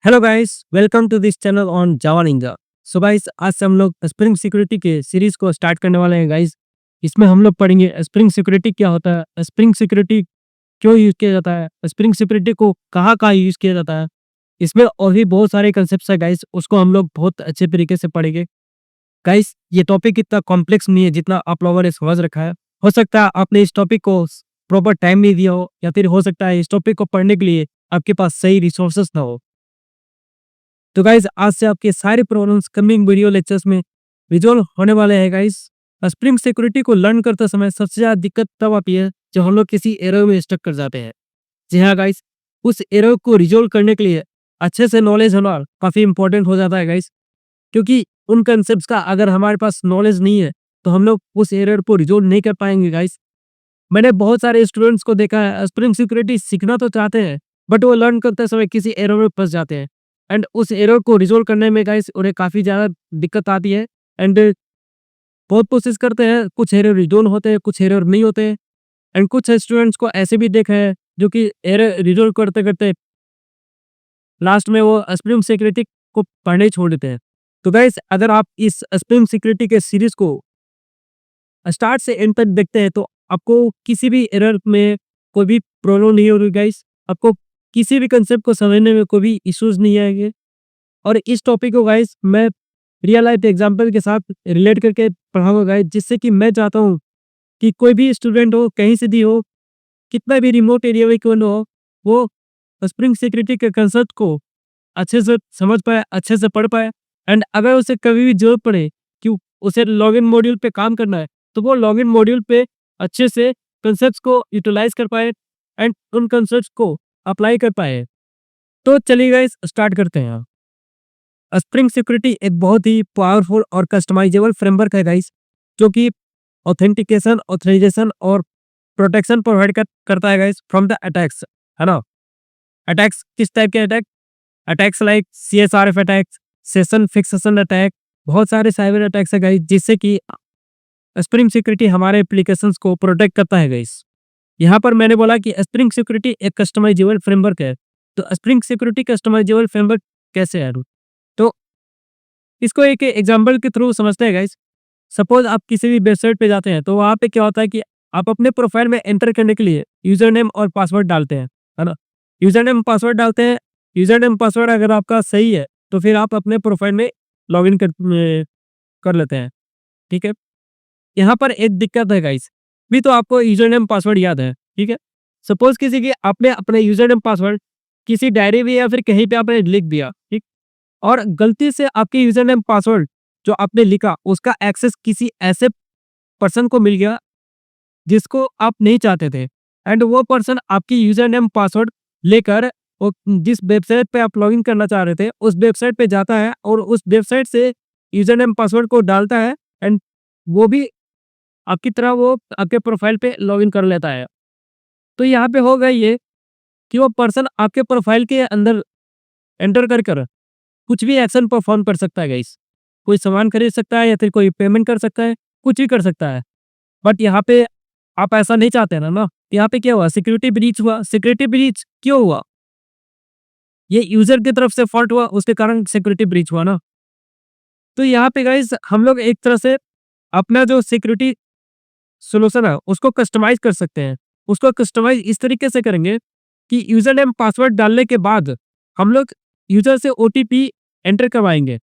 Hello guys, welcome to this channel on Java ninja. So guys, आज से हम लोग स्प्रिंग सिक्योरिटी के सीरीज को स्टार्ट करने वाले हैं गाइस। इसमें हम लोग पढ़ेंगे स्प्रिंग सिक्योरिटी क्या होता है, स्प्रिंग सिक्योरिटी क्यों यूज किया जाता है, स्प्रिंग सिक्योरिटी को कहाँ कहाँ यूज किया जाता है। इसमें और भी बहुत सारे कंसेप्ट है गाइस, उसको हम लोग बहुत अच्छे तरीके से पढ़ेंगे। गाइस, ये टॉपिक इतना कॉम्प्लेक्स नहीं है जितना आप लोगों ने समझ रखा है। हो सकता है आपने इस टॉपिक को प्रॉपर टाइम नहीं दिया हो, या फिर हो सकता है इस टॉपिक को पढ़ने के लिए आपके पास सही रिसोर्सेस ना हो। तो गाइस, आज से आपके सारे प्रॉब्लम्स कमिंग वीडियो लेक्चर्स में रिजॉल्व होने वाले हैं गाइस। स्प्रिंग सिक्योरिटी को लर्न करते समय सबसे ज़्यादा दिक्कत तब आती है जब हम लोग किसी एरर में स्टक कर जाते हैं। जी हाँ गाइस, उस एरर को रिजॉल्व करने के लिए अच्छे से नॉलेज होना काफ़ी इंपॉर्टेंट हो जाता है गाइस। क्योंकि उन कंसेप्ट का अगर हमारे पास नॉलेज नहीं है तो हम लोग उस एरर को रिजॉल्व नहीं कर पाएंगे गाइस। मैंने बहुत सारे स्टूडेंट्स को देखा है, स्प्रिंग सिक्योरिटी सीखना तो चाहते हैं बट वो लर्न करते समय किसी एरर में फंस जाते हैं। एंड उस एरर को रिजोल्व करने में गाइस उन्हें काफ़ी ज़्यादा दिक्कत आती है। एंड बहुत कोशिश करते हैं, कुछ एरर रिजोल्व होते हैं, कुछ एरर नहीं होते हैं। एंड कुछ स्टूडेंट्स को ऐसे भी देखा है जो कि एरर रिजोल्व करते करते लास्ट में वो स्प्रिंग सिक्योरिटी को पढ़ने ही छोड़ देते हैं। तो गाइस, अगर आप इस स्प्रिंग सिक्योरिटी के सीरीज को स्टार्ट से एंड तक देखते हैं तो आपको किसी भी एरर में कोई भी प्रॉब्लम नहीं होगी गाइस। आपको किसी भी कंसेप्ट को समझने में कोई भी इश्यूज नहीं आएंगे। और इस टॉपिक को गाइस मैं रियल लाइफ एग्जांपल के साथ रिलेट करके पढ़ाऊंगा गाइस, जिससे कि मैं चाहता हूँ कि कोई भी स्टूडेंट हो, कहीं से भी हो, कितना भी रिमोट एरिया में क्यों ना हो, वो स्प्रिंग सिक्योरिटी के कंसेप्ट को अच्छे से समझ पाए, अच्छे से पढ़ पाए। एंड अगर उसे कभी भी जरूरत पड़े कि उसे लॉगिन मॉड्यूल पे काम करना है तो वो लॉगिन मॉड्यूल पे अच्छे से कंसेप्ट को यूटिलाइज कर पाए एंड उन कंसेप्ट को अप्लाई कर पाए। तो चलिए गाइस, स्टार्ट करते हैं। स्प्रिंग सिक्योरिटी एक बहुत ही पावरफुल और कस्टमाइजेबल फ्रेमवर्क है गाइस, जो कि ऑथेंटिकेशन, ऑथराइजेशन और प्रोटेक्शन प्रोवाइड करता है गाइस फ्रॉम द अटैक्स, है ना। अटैक्स किस टाइप के attack? Attacks like CSRF attacks, session fixation attack, बहुत सारे साइबर अटैक्स है गाइस, जिससे कि स्प्रिंग सिक्योरिटी हमारे एप्लीकेशंस को प्रोटेक्ट करता है गाइस। यहाँ पर मैंने बोला कि स्प्रिंग सिक्योरिटी एक कस्टमाइजेबल फ्रेमवर्क है। तो स्प्रिंग सिक्योरिटी कस्टमाइजेबल फ्रेमवर्क कैसे है? तो इसको एक एग्जांपल के थ्रू समझते हैं गाइस। सपोज आप किसी भी वेबसाइट पे जाते हैं तो वहाँ पे क्या होता है कि आप अपने प्रोफाइल में एंटर करने के लिए यूजर नेम और पासवर्ड डालते हैं, है ना। यूजर नेम पासवर्ड डालते हैं। यूजर नेम पासवर्ड अगर आपका सही है तो फिर आप अपने प्रोफाइल में लॉगिन कर लेते हैं, ठीक है। यहाँ पर एक दिक्कत है गाइस, भी तो आपको यूजर नेम पासवर्ड याद है, ठीक है। सपोज किसी की आपने अपने यूजर नेम पासवर्ड किसी डायरी में या फिर कहीं पे आपने लिख दिया, ठीक, और गलती से आपके यूजर नेम पासवर्ड जो आपने लिखा उसका एक्सेस किसी ऐसे पर्सन को मिल गया जिसको आप नहीं चाहते थे। एंड वो पर्सन आपकी यूजर नेम पासवर्ड लेकर वो जिस वेबसाइट पे आप लॉगिन करना चाह रहे थे उस वेबसाइट पे जाता है और उस वेबसाइट से यूजर नेम पासवर्ड को डालता है। एंड वो भी आपकी तरह वो आपके प्रोफाइल पे लॉगिन कर लेता है। तो यहाँ पे होगा ये कि वो पर्सन आपके प्रोफाइल के अंदर एंटर कर कुछ भी एक्शन परफॉर्म कर सकता है गाइस। कोई सामान खरीद सकता है या फिर कोई पेमेंट कर सकता है, कुछ भी कर सकता है। बट यहाँ पे आप ऐसा नहीं चाहते ना। यहाँ पे क्या हुआ? सिक्योरिटी ब्रीच हुआ। सिक्योरिटी ब्रीच क्यों हुआ? ये यूजर की तरफ से फॉल्ट हुआ, उसके कारण सिक्योरिटी ब्रीच हुआ ना। तो यहाँ पे गाइस हम लोग एक तरह से अपना जो सिक्योरिटी सॉल्यूशन है उसको कस्टमाइज कर सकते हैं। उसको कस्टमाइज इस तरीके से करेंगे कि यूजर नेम पासवर्ड डालने के बाद हम लोग यूजर से OTP एंटर करवाएंगे।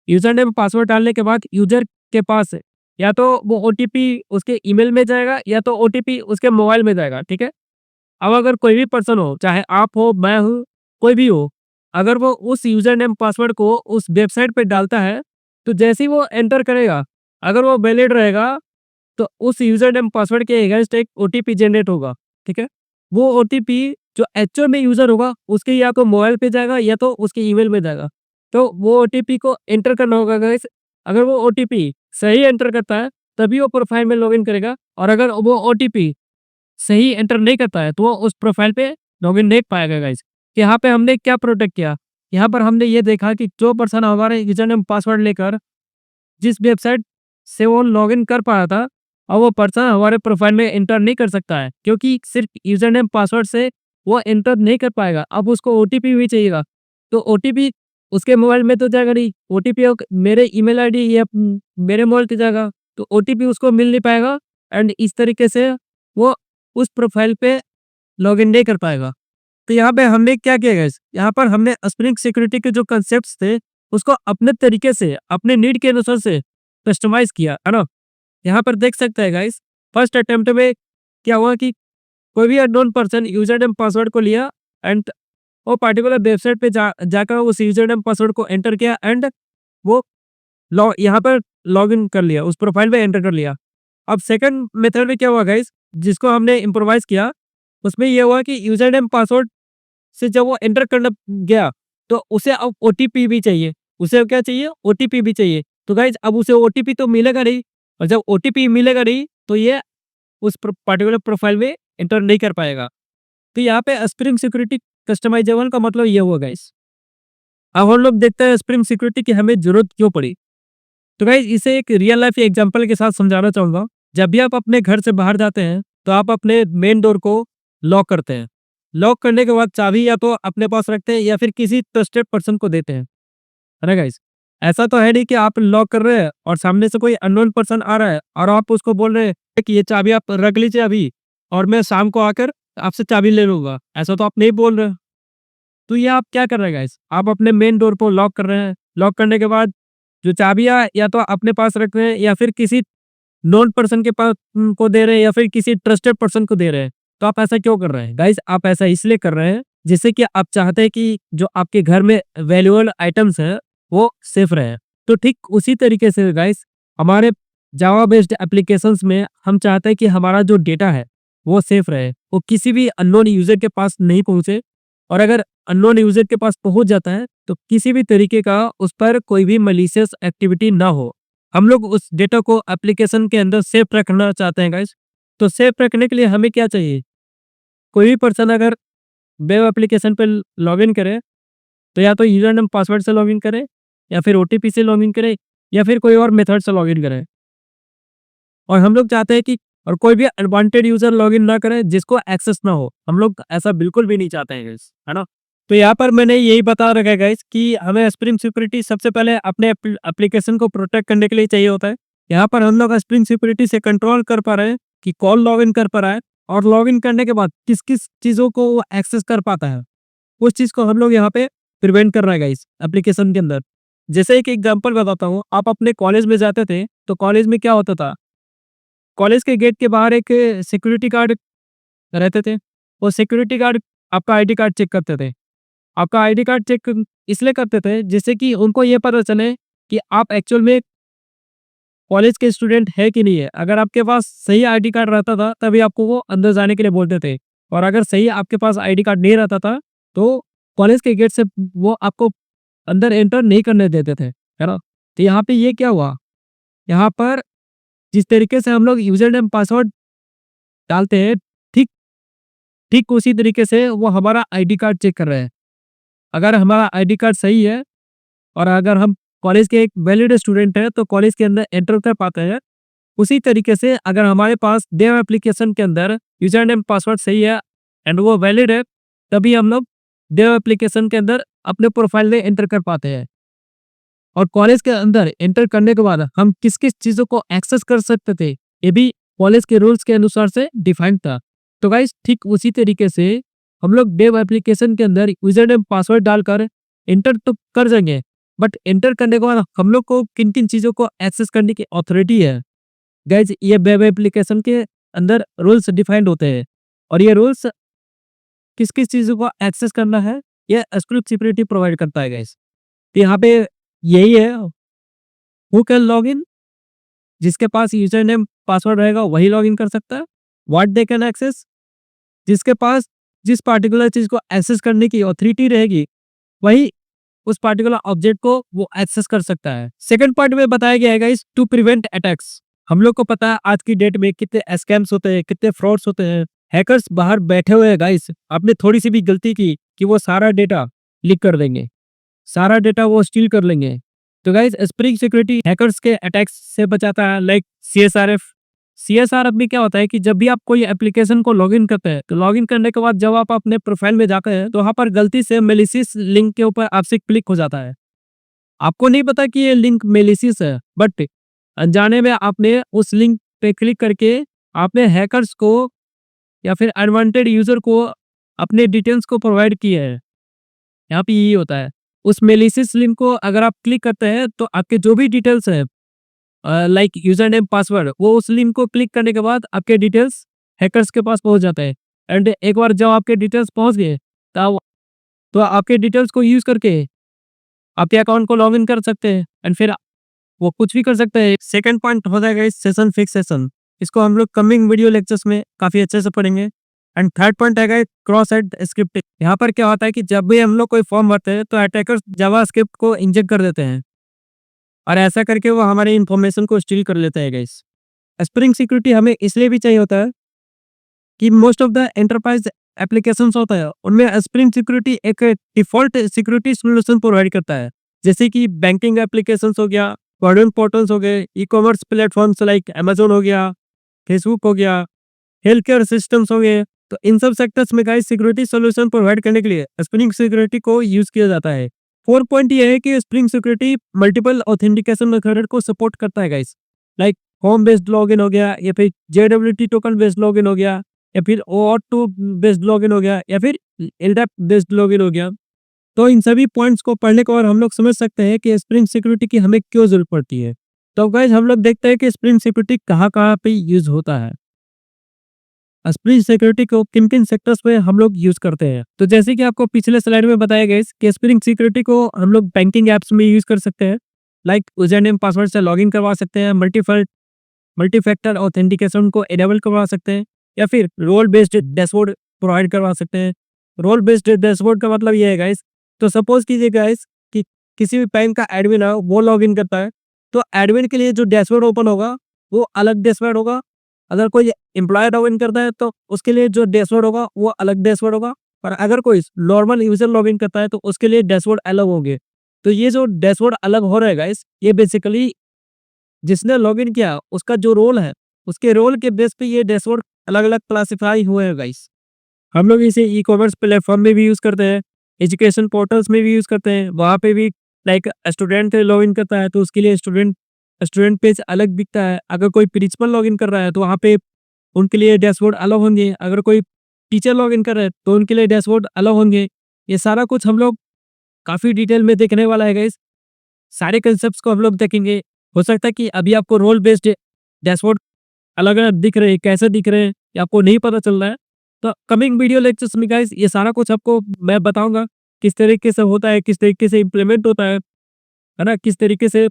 यूजर नेम पासवर्ड डालने के बाद यूजर के पास या तो वो OTP उसके ईमेल में जाएगा या तो OTP उसके मोबाइल में जाएगा, ठीक है। अब अगर कोई भी पर्सन हो, चाहे आप हो, मैं हूँ, कोई भी हो, अगर वो उस यूजर नेम पासवर्ड को उस वेबसाइट पे डालता है तो जैसे ही वो एंटर करेगा, अगर वो वैलिड रहेगा तो उस यूजर नेम पासवर्ड के अगेंस्ट एक OTP जनरेट होगा, ठीक है। वो OTP जो एक्चुअल में यूजर होगा उसके या तो मोबाइल पे जाएगा या तो उसके ईमेल में जाएगा। तो वो OTP को एंटर करना होगा गाइस। अगर वो OTP सही एंटर करता है तभी वो प्रोफाइल में लॉगिन करेगा, और अगर वो OTP सही एंटर नहीं करता है तो वो उस प्रोफाइल पे लॉगिन नहीं पाएगा गाइस। यहाँ पे हमने क्या प्रोटेक्ट किया? यहाँ पर हमने ये देखा कि जो पर्सन हमारे यूजर नेम पासवर्ड लेकर जिस वेबसाइट से वो लॉगिन कर पाया था, अब वो पर्सन हमारे प्रोफाइल में एंटर नहीं कर सकता है, क्योंकि सिर्फ यूजर नेम पासवर्ड से वो एंटर नहीं कर पाएगा। अब उसको ओटीपी भी चाहिएगा, तो ओटीपी उसके मोबाइल में तो जाएगा नहीं, ओटीपी मेरे ईमेल आईडी या मेरे मोबाइल पे जाएगा, तो ओटीपी उसको मिल नहीं पाएगा एंड इस तरीके से वो उस प्रोफाइल पे लॉगिन नहीं कर पाएगा। तो यहाँ पे हमने क्या किया गाइस, यहाँ पर हमने स्प्रिंग सिक्योरिटी के जो कंसेप्ट्स थे उसको अपने तरीके से, अपने नीड के अनुसार से कस्टमाइज किया, है ना। यहाँ पर देख सकते हैं गाइस, फर्स्ट अटेम्प्ट में क्या हुआ कि कोई भी unknown person user name password को लिया एंड वो पर्टिकुलर वेबसाइट पे जाकर उस यूजर नेम पासवर्ड को एंटर किया एंड वो यहाँ पर लॉगिन कर लिया, उस प्रोफाइल पे एंटर कर लिया। अब सेकंड मेथड में क्या हुआ गाइस, जिसको हमने इम्प्रोवाइज किया, उसमें ये हुआ कि यूजर नेम पासवर्ड से जब वो एंटर करना गया तो उसे अब ओटीपी भी चाहिए, उसे क्या चाहिए, ओटीपी भी चाहिए। तो गाइज अब उसे ओटीपी तो मिलेगा नहीं, और जब ओटीपी मिलेगा नहीं तो ये उस पर्टिकुलर प्रोफाइल में एंटर नहीं कर पाएगा। तो यहाँ पे स्प्रिंग सिक्योरिटी कस्टमाइजेबल का मतलब ये हुआ गाइस। अब हम लोग देखते हैं स्प्रिंग सिक्योरिटी की हमें जरूरत क्यों पड़ी। तो गाइज इसे एक रियल लाइफ एग्जांपल के साथ समझाना चाहूंगा। जब भी आप अपने घर से बाहर जाते हैं तो आप अपने मेन डोर को लॉक करते हैं। लॉक करने के बाद चाबी या तो अपने पास रखते हैं या फिर किसी ट्रस्टेड पर्सन को देते हैं, है ना गाइस। ऐसा तो है नहीं कि आप लॉक कर रहे हैं और सामने से कोई अननोन पर्सन आ रहा है और आप उसको बोल रहे हैं कि ये चाबी आप रख लीजिए अभी और मैं शाम को आकर आपसे चाबी ले लूंगा। ऐसा तो आप नहीं बोल रहे। तो ये आप क्या कर रहे हैं गाइस, आप अपने मेन डोर को लॉक कर रहे हैं। लॉक करने के बाद जो चाबियां या तो अपने पास रख रहे हैं या फिर किसी नॉन पर्सन के पास को दे रहे हैं या फिर किसी ट्रस्टेड पर्सन को दे रहे हैं। तो आप ऐसा क्यों कर रहे हैं गाइस, आप ऐसा इसलिए कर रहे हैं जिससे कि आप चाहते हैं कि जो आपके घर में वैल्यूएबल आइटम्स हैं वो सेफ रहे। तो ठीक उसी तरीके से गाइस हमारे जावा बेस्ड एप्लीकेशंस में हम चाहते हैं कि हमारा जो डेटा है वो सेफ रहे, वो किसी भी अननोन यूजर के पास नहीं पहुंचे। और अगर अननोन यूजर के पास पहुंच जाता है तो किसी भी तरीके का उस पर कोई भी मलिशियस एक्टिविटी ना हो। हम लोग उस डेटा को एप्लीकेशन के अंदर सेफ रखना चाहते हैं गाइस। तो सेफ रखने के लिए हमें क्या चाहिए, कोई भी पर्सन अगर वेब एप्लीकेशन पर लॉगिन करे तो या तो यूजर नेम पासवर्ड से लॉगिन करे या फिर ओटीपी से लॉगिन करे या फिर कोई और मेथड से लॉगिन करे। और हम लोग चाहते हैं कि और कोई भी अनवांटेड यूजर लॉगिन ना करे जिसको एक्सेस ना हो। हम लोग ऐसा बिल्कुल भी नहीं चाहते हैं गाइस, है ना। तो यहाँ पर मैंने यही बता रखा है गाइस कि हमें स्प्रिंग सिक्योरिटी सबसे पहले अपने एप्लीकेशन को प्रोटेक्ट करने के लिए चाहिए होता है। यहाँ पर हम लोग स्प्रिंग सिक्योरिटी से कंट्रोल कर पा रहे हैं कि कौन लॉगिन कर पा रहा है और लॉगिन करने के बाद किस किस चीज़ों को वो एक्सेस कर पाता है, उस चीज़ को हम लोग यहाँ पे प्रिवेंट कर रहा है गाइस एप्लीकेशन के अंदर। जैसे एक एग्जांपल बताता हूँ, आप अपने कॉलेज में जाते थे तो कॉलेज में क्या होता था, कॉलेज के गेट के बाहर एक सिक्योरिटी गार्ड रहते थे। वो सिक्योरिटी गार्ड आपका आईडी कार्ड चेक करते थे। आपका आईडी कार्ड चेक इसलिए करते थे जिससे कि उनको ये पता चले कि आप एक्चुअल में कॉलेज के स्टूडेंट है कि नहीं है। अगर आपके पास सही आईडी कार्ड रहता था तभी आपको वो अंदर जाने के लिए बोलते थे, और अगर सही आपके पास आईडी कार्ड नहीं रहता था तो कॉलेज के गेट से वो आपको अंदर एंटर नहीं करने देते थे, है ना। तो यहाँ पे ये क्या हुआ, यहाँ पर जिस तरीके से हम लोग यूजर नेम पासवर्ड डालते हैं, ठीक ठीक उसी तरीके से वो हमारा आईडी कार्ड चेक कर रहे हैं। अगर हमारा आईडी कार्ड सही है और अगर हम कॉलेज के एक वैलिड स्टूडेंट है तो कॉलेज के अंदर एंटर कर पाते हैं। उसी तरीके से अगर हमारे पास देव एप्लीकेशन के अंदर यूजर नेम पासवर्ड सही है एंड वो वैलिड है, तभी हम लोग देव एप्लीकेशन के अंदर अपने प्रोफाइल में एंटर कर पाते हैं। और कॉलेज के अंदर एंटर करने के बाद हम किस किस चीज़ों को एक्सेस कर सकते थे ये भी कॉलेज के रूल्स के अनुसार से डिफाइंड था। तो गाइस ठीक उसी तरीके से हम लोग देव एप्लीकेशन के अंदर यूजर नेम पासवर्ड डालकर एंटर तो कर देंगे, बट एंटर करने के बाद हम लोग को किन किन चीज़ों को एक्सेस करने की अथॉरिटी है। गाइज ये वेब एप्लीकेशन के अंदर रूल्स डिफाइंड होते हैं और ये रूल्स किस किस चीज़ों को एक्सेस करना है ये स्क्रिप्ट सिक्योरिटी प्रोवाइड करता है गाइज। तो यहाँ पे यही है, हु कैन लॉग इन, जिसके पास यूजर नेम पासवर्ड रहेगा वही लॉग इन कर सकता है। व्हाट दे कैन एक्सेस, जिसके पास जिस पार्टिकुलर चीज को एक्सेस करने की अथॉरिटी रहेगी वही उस पार्टिकुलर ऑब्जेक्ट को वो एक्सेस कर सकता है। सेकंड पार्ट में बताया गया है गाइस टू प्रिवेंट अटैक्स। हम लोग को पता है आज की डेट में कितने स्कैम्स होते हैं, कितने फ्रॉड्स होते हैं। हैकर्स बाहर बैठे हुए हैं गाइस, आपने थोड़ी सी भी गलती की कि वो सारा डेटा लीक कर देंगे, सारा डेटा वो स्टील कर लेंगे। तो गाइस स्प्रिंग सिक्योरिटी हैकर्स के अटैक्स से बचाता है, लाइक सीएसआरएफ सीएसआर में क्या होता है कि जब भी आप कोई एप्लीकेशन को लॉगिन करते हैं, तो लॉगिन करने के बाद जब आप अपने प्रोफाइल में जाते हैं, तो वहाँ पर गलती से मैलिशियस लिंक के ऊपर आपसे क्लिक हो जाता है। आपको नहीं पता कि ये लिंक मैलिशियस है, बट अनजाने में आपने उस लिंक पे क्लिक करके आपने हैकर्स को या फिर अनवांटेड यूज़र को अपने डिटेल्स को प्रोवाइड किए हैं। यहाँ पे यही होता है। उस मैलिशियस लिंक को अगर आप क्लिक करते हैं, तो आपके जो भी डिटेल्स हैं लाइक यूजर नेम पासवर्ड, वो उस लिंक को क्लिक करने के बाद आपके डिटेल्स हैकर्स के पास पहुंच जाते हैं। एंड एक बार जब आपके डिटेल्स पहुंच गए, तब तो आपके डिटेल्स को यूज करके आपके अकाउंट को लॉग इन कर सकते हैं एंड फिर वो कुछ भी कर सकते हैं। सेकंड पॉइंट हो जाएगा इस सेशन फिक्सेशन। इसको हम लोग कमिंग वीडियो लेक्चर्स में काफी अच्छे से पढ़ेंगे। एंड थर्ड पॉइंट आएगा क्रॉस साइट स्क्रिप्टिंग। यहाँ पर क्या होता है कि जब भी हम लोग कोई फॉर्म भरते हैं, तो अटैकर्स जावास्क्रिप्ट को इंजेक्ट कर देते हैं और ऐसा करके वो हमारे इन्फॉर्मेशन को स्टील कर लेता है गाइस। स्प्रिंग सिक्योरिटी हमें इसलिए भी चाहिए होता है कि most of the enterprise applications होता है, उनमें स्प्रिंग सिक्योरिटी एक डिफॉल्ट सिक्योरिटी सॉल्यूशन प्रोवाइड करता है। जैसे कि बैंकिंग एप्लीकेशंस हो गया, गवर्नमेंट पोर्टल्स हो गए, e commerce platforms like Amazon हो गया, फेसबुक हो गया, हेल्थ केयर सिस्टम्स हो गए। तो इन सब सेक्टर्स में गाइस सिक्योरिटी सॉल्यूशन प्रोवाइड करने के लिए स्प्रिंग सिक्योरिटी को यूज किया जाता है। फोर्थ पॉइंट ये है कि spring security multiple authentication method को सपोर्ट करता है guys. Like home based login हो गया, या फिर जेडब्ल्यूटी टोकन बेस्ड लॉगिन हो गया, या फिर OAuth2 बेस्ड लॉगिन हो गया, या फिर LDAP बेस्ड लॉगिन हो गया। तो इन सभी पॉइंट्स को पढ़ने के बाद हम लोग समझ सकते हैं कि स्प्रिंग सिक्योरिटी की हमें क्यों जरूरत पड़ती है। तो गाइस हम लोग देखते हैं कि स्प्रिंग सिक्योरिटी कहाँ कहाँ पे यूज होता है। स्प्रिंग सिक्योरिटी को किन किन सेक्टर्स में हम लोग यूज करते हैं। तो जैसे कि आपको पिछले स्लाइड में बताया गया कि स्प्रिंग सिक्योरिटी को हम लोग बैंकिंग एप्स में यूज कर सकते हैं। लाइक यूजर नेम पासवर्ड से लॉगिन करवा सकते हैं, मल्टी फैक्टर ऑथेंटिकेशन को एनेबल करवा सकते हैं, या फिर रोल बेस्ड डैशबोर्ड प्रोवाइड करवा सकते हैं। रोल बेस्ड डैशबोर्ड का मतलब ये है गाइस, तो सपोज कीजिए गाइस कि किसी भी बैंक का एडमिन है, वो लॉगिन करता है, तो एडमिन के लिए जो डैशबोर्ड ओपन होगा वो अलग डैशबोर्ड होगा। अगर कोई एम्प्लॉय लॉगिन करता है, तो उसके लिए जो डैशबोर्ड होगा वो अलग डैशबोर्ड होगा। और अगर कोई नॉर्मल यूजर लॉगिन करता है, तो उसके लिए डैशबोर्ड अलग होंगे। तो ये जो डैशबोर्ड अलग हो रहा है गाइस, ये बेसिकली जिसने लॉगिन किया उसका जो रोल है, उसके रोल के बेस पे ये डैशबोर्ड अलग अलग क्लासिफाई हुए हैं गाइस। हम लोग इसे ई कॉमर्स प्लेटफॉर्म में भी यूज करते हैं, एजुकेशन पोर्टल्स में भी यूज करते हैं। वहाँ पे भी लाइक स्टूडेंट लॉगिन करता है, तो उसके लिए स्टूडेंट स्टूडेंट पेज अलग दिखता है। अगर कोई प्रिंसिपल लॉगिन कर रहा है, तो वहाँ पे उनके लिए डैशबोर्ड अलग होंगे। अगर कोई टीचर लॉगिन कर रहा है, तो उनके लिए डैशबोर्ड अलग होंगे। ये सारा कुछ हम लोग काफी डिटेल में देखने वाला है गाइस। सारे कंसेप्ट को हम लोग देखेंगे। हो सकता है कि अभी आपको रोल बेस्ड डैशबोर्ड अलग अलग दिख रहे हैं, कैसे दिख रहे हैं ये आपको नहीं पता चल रहा है। तो कमिंग वीडियो लेक्चर्स में गाइस ये सारा कुछ आपको मैं बताऊंगा, किस तरीके से होता है, किस तरीके से इम्प्लीमेंट होता है ना, किस तरीके से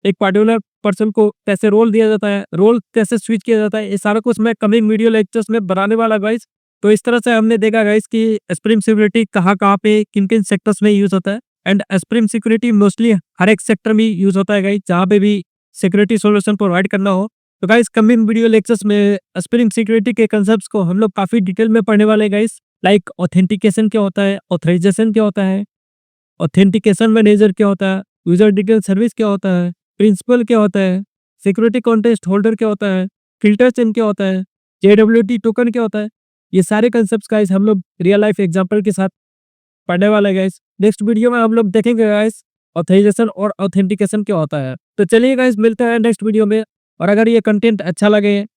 एक पर्टिकुलर पर्सन को कैसे रोल दिया जाता है, रोल कैसे स्विच किया जाता है। ये सारा कुछ मैं कमिंग वीडियो लेक्चर्स में बनाने वाला गाइस। तो इस तरह से हमने देखा गाइस कि स्प्रिंग सिक्योरिटी कहाँ कहाँ पे किन किन सेक्टर्स में यूज होता है। एंड स्प्रिंग सिक्योरिटी मोस्टली हर एक सेक्टर में यूज होता है गाइस, जहाँ पे भी सिक्योरिटी सॉल्यूशन प्रोवाइड करना हो। तो गाइस कमिंग वीडियो लेक्चर्स में स्प्रिंग सिक्योरिटी के कंसेप्ट्स को हम लोग काफी डिटेल में पढ़ने वाले हैं गाइस। लाइक ऑथेंटिकेशन क्या होता है, ऑथराइजेशन क्या होता है, ऑथेंटिकेशन मैनेजर क्या होता है, यूजर डिटेल सर्विस क्या होता है, प्रिंसिपल क्या होता है, सिक्योरिटी कॉन्टेक्स्ट होल्डर क्या होता है, फिल्टर चेन क्या होता है, जेडब्ल्यूटी टोकन क्या होता है। ये सारे कंसेप्ट्स गाइस हम लोग रियल लाइफ एग्जांपल के साथ पढ़ने वाले हैं गाइस। नेक्स्ट वीडियो में हम लोग देखेंगे गाइस ऑथराइजेशन और ऑथेंटिकेशन क्या होता है। तो चलिए गाइस मिलते हैं नेक्स्ट वीडियो में। और अगर ये कंटेंट अच्छा लगे